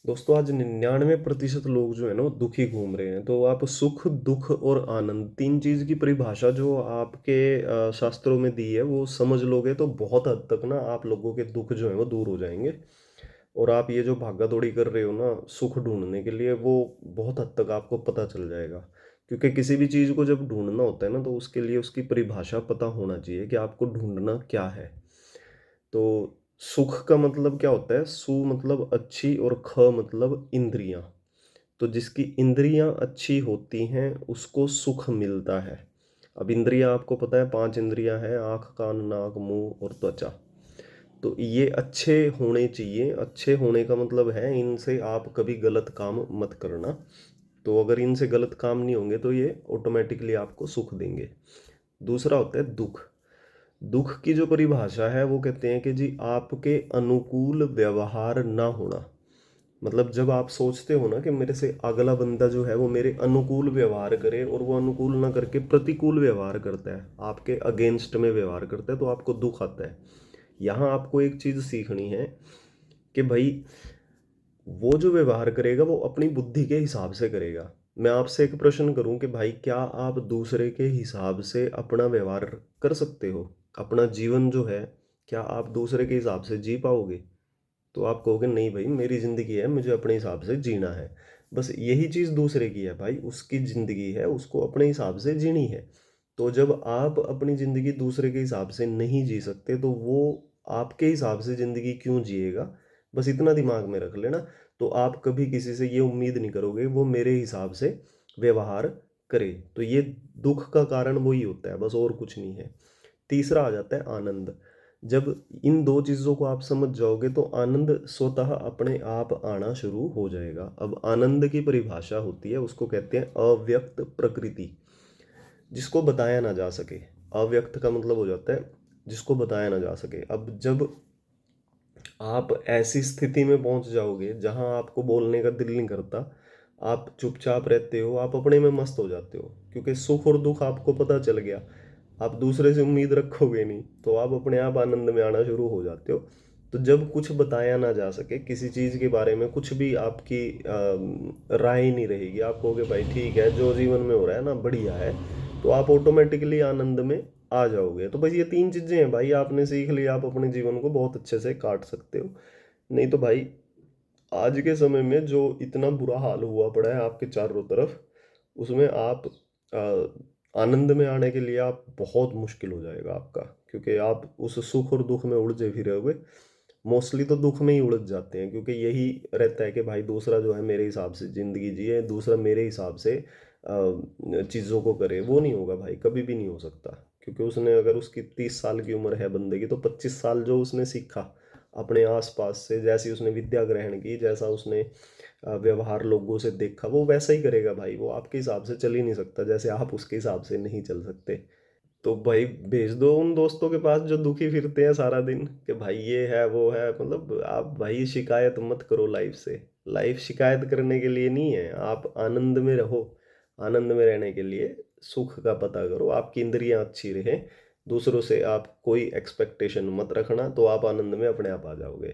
दोस्तों आज 99% लोग जो है ना वो दुखी घूम रहे हैं। तो आप सुख, दुख और आनंद 3 चीज़ की परिभाषा जो आपके शास्त्रों में दी है वो समझ लोगे तो बहुत हद तक ना आप लोगों के दुख जो है वो दूर हो जाएँगे। और आप ये जो भागा-दौड़ी कर रहे हो ना सुख ढूँढने के लिए वो बहुत हद तक आपको पता चल जाएगा। क्योंकि किसी भी चीज़ को जब ढूँढना होता है ना तो उसके लिए उसकी परिभाषा पता होना चाहिए कि आपको ढूँढना क्या है। तो सुख का मतलब क्या होता है? सु मतलब अच्छी और ख मतलब इंद्रियाँ। तो जिसकी इंद्रियाँ अच्छी होती हैं उसको सुख मिलता है। अब इंद्रियाँ आपको पता है 5 इंद्रियाँ हैं आँख, कान, नाक, मुँह और त्वचा। तो ये अच्छे होने चाहिए। अच्छे होने का मतलब है इनसे आप कभी गलत काम मत करना। तो अगर इनसे गलत काम नहीं होंगे तो ये ऑटोमैटिकली आपको सुख देंगे। दूसरा होता है दुःख। दुःख की जो परिभाषा है वो कहते हैं कि जी आपके अनुकूल व्यवहार ना होना। मतलब जब आप सोचते हो ना कि मेरे से अगला बंदा जो है वो मेरे अनुकूल व्यवहार करे और वो अनुकूल ना करके प्रतिकूल व्यवहार करता है, आपके अगेंस्ट में व्यवहार करता है, तो आपको दुख आता है। यहाँ आपको एक चीज़ सीखनी है कि भाई वो जो व्यवहार करेगा वो अपनी बुद्धि के हिसाब से करेगा। मैं आपसे एक प्रश्न करूं कि भाई क्या आप दूसरे के हिसाब से अपना व्यवहार कर सकते हो? अपना जीवन जो है क्या आप दूसरे के हिसाब से जी पाओगे? तो आप कहोगे नहीं भाई मेरी ज़िंदगी है मुझे अपने हिसाब से जीना है। बस यही चीज़ दूसरे की है भाई, उसकी ज़िंदगी है उसको अपने हिसाब से जीनी है। तो जब आप अपनी ज़िंदगी दूसरे के हिसाब से नहीं जी सकते तो वो आपके हिसाब से ज़िंदगी क्यों जिएगा? बस इतना दिमाग में रख लेना। तो आप कभी किसी से ये उम्मीद नहीं करोगे वो मेरे हिसाब से व्यवहार करे। तो ये दुःख का कारण वही होता है, बस और कुछ नहीं है। तीसरा आ जाता है आनंद। जब इन 2 चीज़ों को आप समझ जाओगे तो आनंद स्वतः अपने आप आना शुरू हो जाएगा। अब आनंद की परिभाषा होती है उसको कहते हैं अव्यक्त प्रकृति, जिसको बताया ना जा सके। अव्यक्त का मतलब हो जाता है जिसको बताया ना जा सके। अब जब आप ऐसी स्थिति में पहुंच जाओगे जहां आपको बोलने का दिल नहीं करता, आप चुपचाप रहते हो, आप अपने में मस्त हो जाते हो क्योंकि सुख और दुख आपको पता चल गया। आप दूसरे से उम्मीद रखोगे नहीं तो आप अपने आप आनंद में आना शुरू हो जाते हो। तो जब कुछ बताया ना जा सके किसी चीज़ के बारे में, कुछ भी आपकी राय नहीं रहेगी, आप कहोगे भाई ठीक है जो जीवन में हो रहा है ना बढ़िया है, तो आप ऑटोमेटिकली आनंद में आ जाओगे। तो बस ये 3 चीज़ें हैं भाई, आपने सीख लिया आप अपने जीवन को बहुत अच्छे से काट सकते हो। नहीं तो भाई आज के समय में जो इतना बुरा हाल हुआ पड़ा है आपके चारों तरफ, उसमें आप आनंद में आने के लिए आप बहुत मुश्किल हो जाएगा आपका, क्योंकि आप उस सुख और दुख में उलझे फिरोगे। मोस्टली तो दुख में ही उलझ जाते हैं क्योंकि यही रहता है कि भाई दूसरा जो है मेरे हिसाब से ज़िंदगी जिए, दूसरा मेरे हिसाब से चीज़ों को करे। वो नहीं होगा भाई, कभी भी नहीं हो सकता। क्योंकि उसने अगर उसकी 30 साल की उम्र है बंदे की तो 25 साल जो उसने सीखा अपने आसपास से, जैसी उसने विद्या ग्रहण की, जैसा उसने व्यवहार लोगों से देखा, वो वैसा ही करेगा भाई। वो आपके हिसाब से चल ही नहीं सकता जैसे आप उसके हिसाब से नहीं चल सकते। तो भाई भेज दो उन दोस्तों के पास जो दुखी फिरते हैं सारा दिन कि भाई ये है वो है। मतलब आप भाई शिकायत मत करो लाइफ से। लाइफ शिकायत करने के लिए नहीं है, आप आनंद में रहो। आनंद में रहने के लिए सुख का पता करो, आपकी इंद्रियां अच्छी रहें। दूसरों से आप कोई एक्सपेक्टेशन मत रखना तो आप आनंद में अपने आप आ जाओगे।